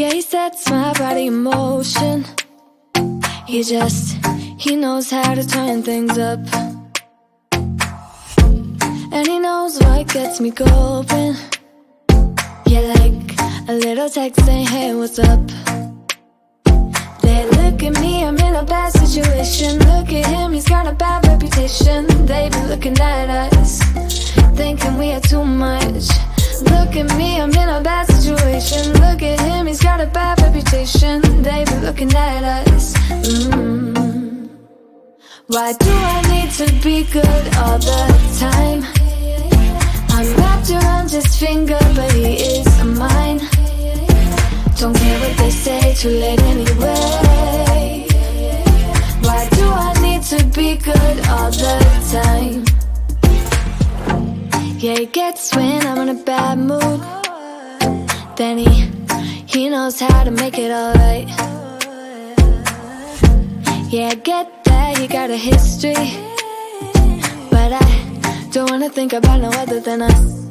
Yeah, he sets my body in motion. He knows how to turn things up. And he knows what gets me going. Yeah, like a little text saying, hey, what's up? They look at me, I'm in a bad situation. Look at him, he's got a bad reputation. They be looking at us, thinking we are too much. Look at me, I'm in a bad situation. Look at him, he's got a bad reputation. They be looking at us. Why do I need to be good all the time? I'm wrapped around his finger, but he is mine. Don't care what they say, too late anyway. Why do I need to be good all the time? Yeah, he gets when I'm in a bad mood. Then he knows how to make it alright. Yeah, I get that he got a history, but I don't wanna think about no other than us.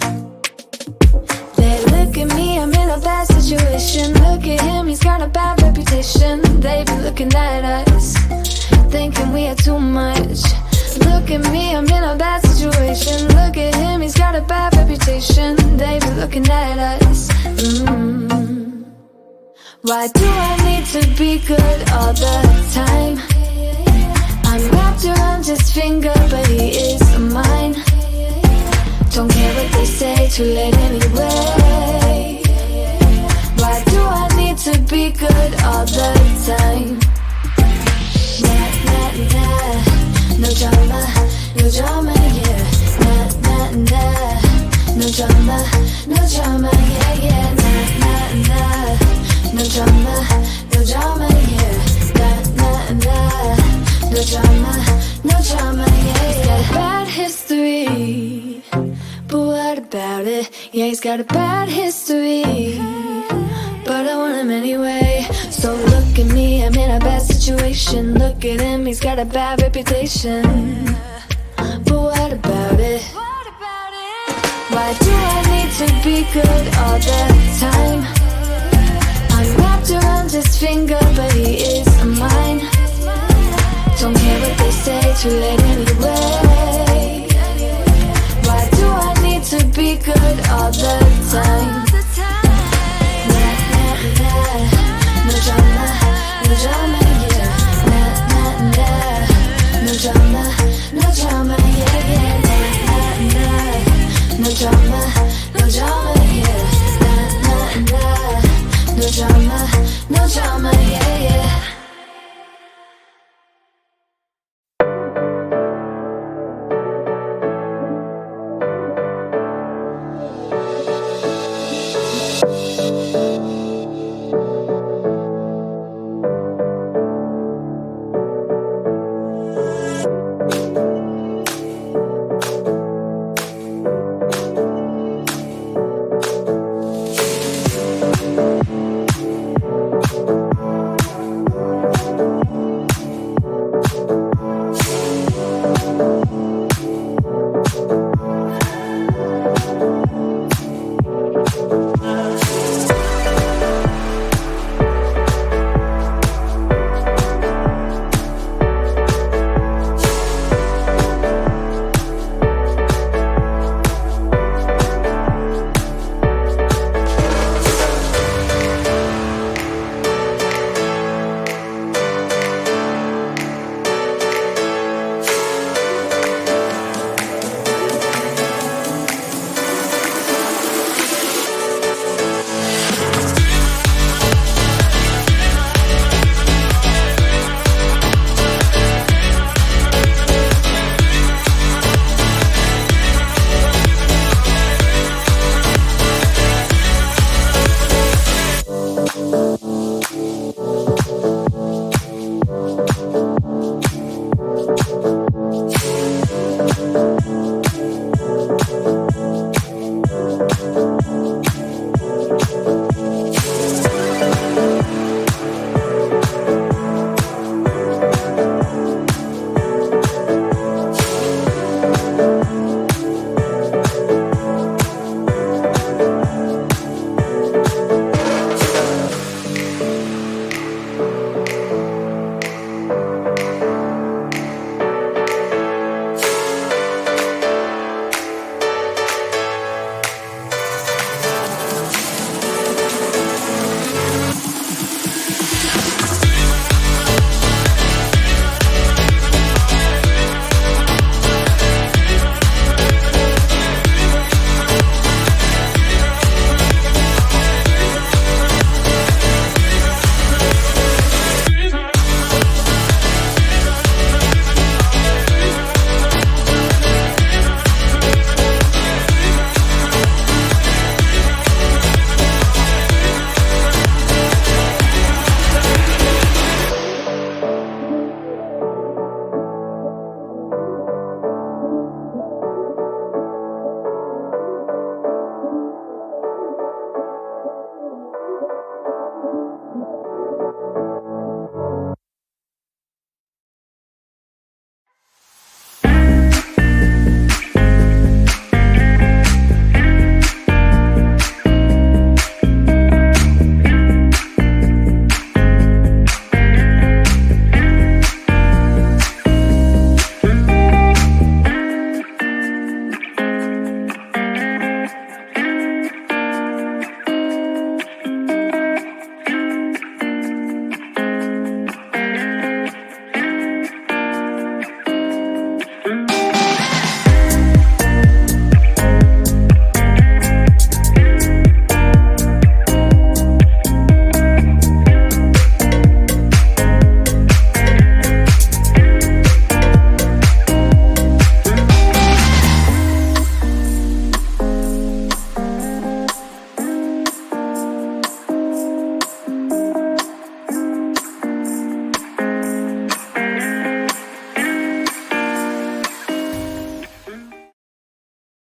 They look at me, I'm in a bad situation. Look at him, he's got a bad reputation. They be looking at us, thinking we are too much. Look at me, I'm in a bad situation. Look at him, he's got a bad reputation. They be looking at us. Why do I need to be good all the time? I'm wrapped around his finger, but he is mine. Don't care what they say, too late anyway. Why do I need to be good all the time? Nah, nah, nah. No drama, yeah. Nah, nah, nah. No drama, yeah. Nah, nah, nah. No drama, yeah. Nah, nah, nah. No drama, yeah. He's got a bad history, but what about it? Yeah, he's got a bad history, but I want him anyway. So look at me, I'm in a bad situation. Look at him, he's got a bad reputation, but what about it? Why do I need to be good all the time? I'm wrapped around his finger, but he is mine. Don't care what they say, too late anyway. Why do I need to be good all the time? Nah, nah, nah. No drama, yeah. Nah, nah, nah. No drama, yeah. Nah, nah, nah. No drama, yeah. Nah, nah, nah. No drama, yeah.